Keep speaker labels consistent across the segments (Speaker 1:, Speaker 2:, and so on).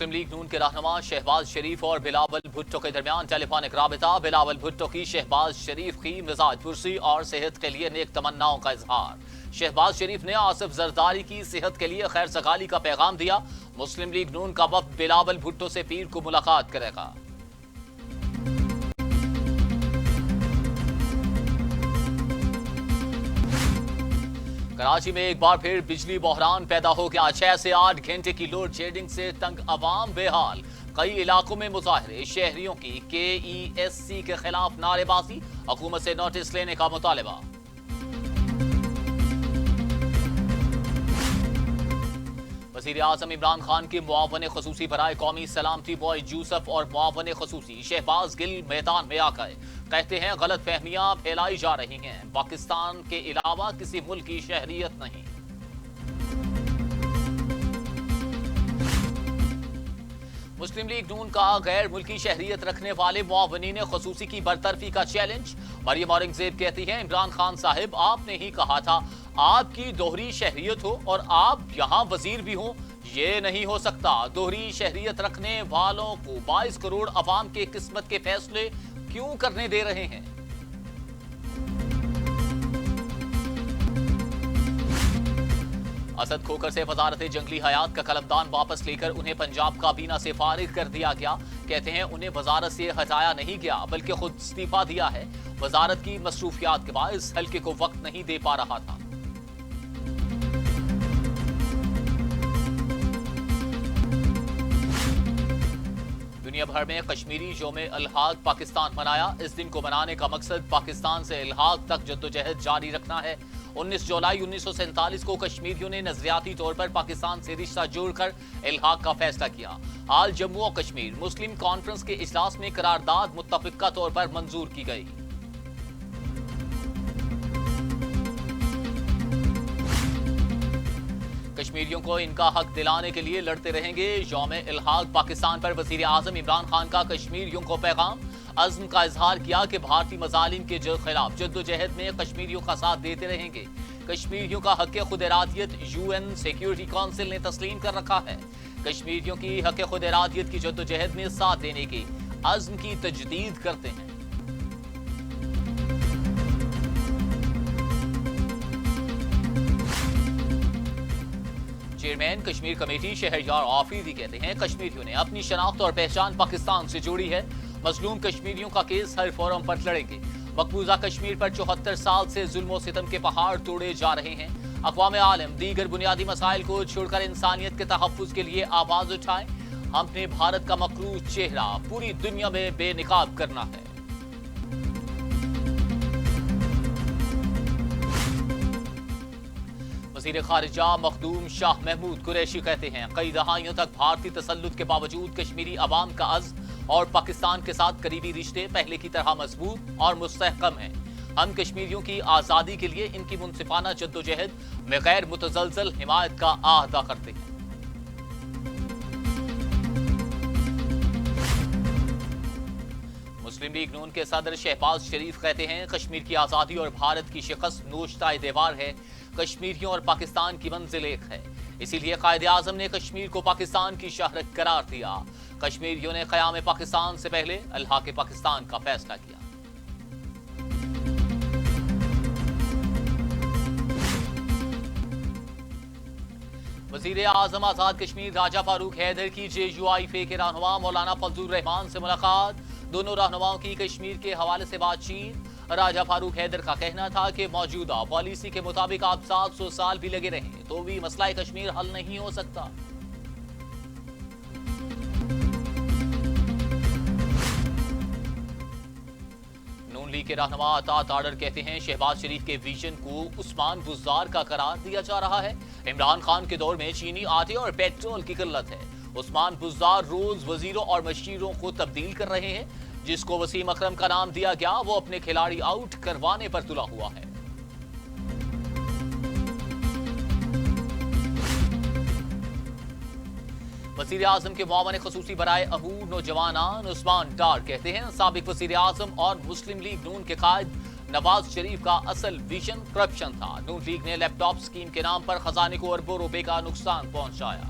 Speaker 1: مسلم league نون کے رہنما شہباز شریف اور بلاول بھٹو کے درمیان ٹیلی فونک رابطہ۔ بلاول بھٹو کی شہباز شریف کی مزاج پرسی اور صحت کے لیے نیک تمناؤں کا اظہار۔ شہباز شریف نے آصف زرداری کی صحت کے لیے خیر سگالی کا پیغام دیا۔ مسلم لیگ نون کا وفد بلاول بھٹو سے پیر کو ملاقات کرے گا۔ کراچی میں ایک بار پھر بجلی بحران پیدا ہو گیا۔ 6 سے 8 گھنٹے کی لوڈ شیڈنگ سے تنگ عوام بے حال۔ کئی علاقوں میں مظاہرے، شہریوں کی KESC کے خلاف نعرے بازی، حکومت سے نوٹس لینے کا مطالبہ۔ وزیر اعظم عمران خان کے معاون خصوصی برائے قومی سلامتی بوائے یوسف اور معاون خصوصی شہباز گل میدان میں آ گئے۔ کہتے ہیں غلط فہمیاں پھیلائی جا رہی ہیں، پاکستان کے علاوہ کسی ملک کی شہریت نہیں۔ مسلم لیگ نون کا غیر ملکی شہریت رکھنے والے معاونین خصوصی کی برطرفی کا چیلنج۔ مریم اورنگزیب کہتی ہیں عمران خان صاحب آپ نے ہی کہا تھا آپ کی دوہری شہریت ہو اور آپ یہاں وزیر بھی ہوں، یہ نہیں ہو سکتا۔ دوہری شہریت رکھنے والوں کو 22 کروڑ عوام کے قسمت کے فیصلے کیوں کرنے دے رہے ہیں؟ اسد کھوکھر سے وزارت جنگلی حیات کا قلمدان واپس لے کر انہیں پنجاب کابینہ سے فارغ کر دیا گیا۔ کہتے ہیں انہیں وزارت سے ہٹایا نہیں گیا بلکہ خود استعفیٰ دیا ہے۔ وزارت کی مصروفیات کے باعث حلقے کو وقت نہیں دے پا رہا تھا۔ دنیا بھر میں کشمیری یوم الحاق پاکستان منایا۔ اس دن کو منانے کا مقصد پاکستان سے الحاق تک جدوجہد جاری رکھنا ہے۔ 19 جولائی 1947 کو کشمیریوں نے نظریاتی طور پر پاکستان سے رشتہ جوڑ کر الحاق کا فیصلہ کیا۔ حال جموں و کشمیر مسلم کانفرنس کے اجلاس میں قرارداد متفقہ طور پر منظور کی گئی۔ کشمیریوں کو ان کا حق دلانے کے لیے لڑتے رہیں گے۔ یوم الحاق پاکستان پر وزیر اعظم عمران خان کا کشمیریوں کو پیغام۔ عزم کا اظہار کیا کہ بھارتی مظالم کے خلاف جدوجہد میں کشمیریوں کا ساتھ دیتے رہیں گے۔ کشمیریوں کا حق خود ارادیت UN سیکیورٹی کونسل نے تسلیم کر رکھا ہے۔ کشمیریوں کی حق خود ارادیت کی جدوجہد میں ساتھ دینے کے عزم کی تجدید کرتے ہیں۔ چیئرمین کشمیر کمیٹی شہریار آفریدی کہتے ہیں کشمیریوں نے اپنی شناخت اور پہچان پاکستان سے جوڑی ہے۔ مظلوم کشمیریوں کا کیس ہر فورم پر لڑیں گے۔ مقبوضہ کشمیر پر 74 سال سے ظلم و ستم کے پہاڑ توڑے جا رہے ہیں۔ اقوام عالم دیگر بنیادی مسائل کو چھوڑ کر انسانیت کے تحفظ کے لیے آواز اٹھائیں۔ ہم نے بھارت کا مقروض چہرہ پوری دنیا میں بے نقاب کرنا ہے۔ وزیر خارجہ مخدوم شاہ محمود قریشی کہتے ہیں کئی دہائیوں تک بھارتی تسلط کے باوجود کشمیری عوام کا عزم اور پاکستان کے ساتھ قریبی رشتے پہلے کی طرح مضبوط اور مستحکم ہیں۔ ہم کشمیریوں کی آزادی کے لیے ان کی منصفانہ جدوجہد میں غیر متزلزل حمایت کا عہد ادا کرتے ہیں۔ مسلم لیگ نون کے صدر شہباز شریف کہتے ہیں کشمیر کی آزادی اور بھارت کی شکست نوشتہ دیوار ہے۔ کشمیریوں اور پاکستان کی منزل ایک ہے، اسی لیے قائد اعظم نے کشمیر کو پاکستان کی شہرت قرار دیا۔ کشمیریوں نے قیام پاکستان سے پہلے الحاق پاکستان کا فیصلہ کیا۔ وزیر اعظم آزاد کشمیر راجہ فاروق حیدر کی JUIF کے رہنما مولانا فضل الرحمان سے ملاقات۔ دونوں رہنماؤں کی کشمیر کے حوالے سے بات چیت۔ راجہ فاروق حیدر کا کہنا تھا کہ موجودہ پالیسی کے مطابق آپ 700 سال بھی لگے رہیں تو بھی مسئلہ کشمیر حل نہیں ہو سکتا۔ نون لیگ کے رہنما عطا تاڑر کہتے ہیں شہباز شریف کے ویژن کو عثمان بزدار کا قرار دیا جا رہا ہے۔ عمران خان کے دور میں چینی آٹے اور پیٹرول کی قلت ہے۔ عثمان بزدار روز وزیروں اور مشیروں کو تبدیل کر رہے ہیں۔ جس کو وسیم اکرم کا نام دیا گیا وہ اپنے کھلاڑی آؤٹ کروانے پر تلا ہوا ہے۔ وزیر اعظم کے معاون خصوصی برائے امور نوجوانان عثمان ڈار کہتے ہیں سابق وزیر اعظم اور مسلم لیگ نون کے قائد نواز شریف کا اصل ویژن کرپشن تھا۔ نون لیگ نے لیپ ٹاپ اسکیم کے نام پر خزانے کو اربوں روپے کا نقصان پہنچایا۔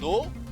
Speaker 1: 2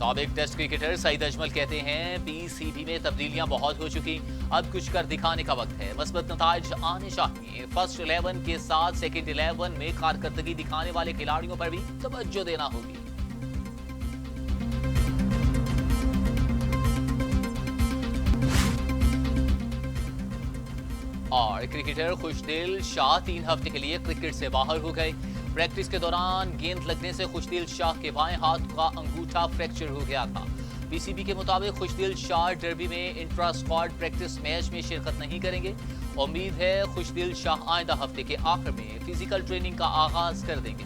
Speaker 1: سابق ٹیسٹ کرکٹر سعید اجمل کہتے ہیں پی سی بی میں تبدیلیاں بہت ہو چکی، اب کچھ کر دکھانے کا وقت ہے، مثبت نتائج آنے چاہیے، فرسٹ 11 کے ساتھ سیکنڈ 11 میں کارکردگی دکھانے والے کھلاڑیوں پر بھی توجہ دینا ہوگی۔ اور کرکٹر خوشدل شاہ 3 ہفتے کے لیے کرکٹ سے باہر ہو گئے۔ پریکٹس کے دوران گیند لگنے سے خوشدل شاہ کے بائیں ہاتھ کا انگوٹھا فریکچر ہو گیا تھا۔ پی سی بی کے مطابق خوشدل شاہ ڈربی میں انٹرا اسکواڈ پریکٹس میچ میں شرکت نہیں کریں گے۔ امید ہے خوشدل شاہ آئندہ ہفتے کے آخر میں فزیکل ٹریننگ کا آغاز کر دیں گے۔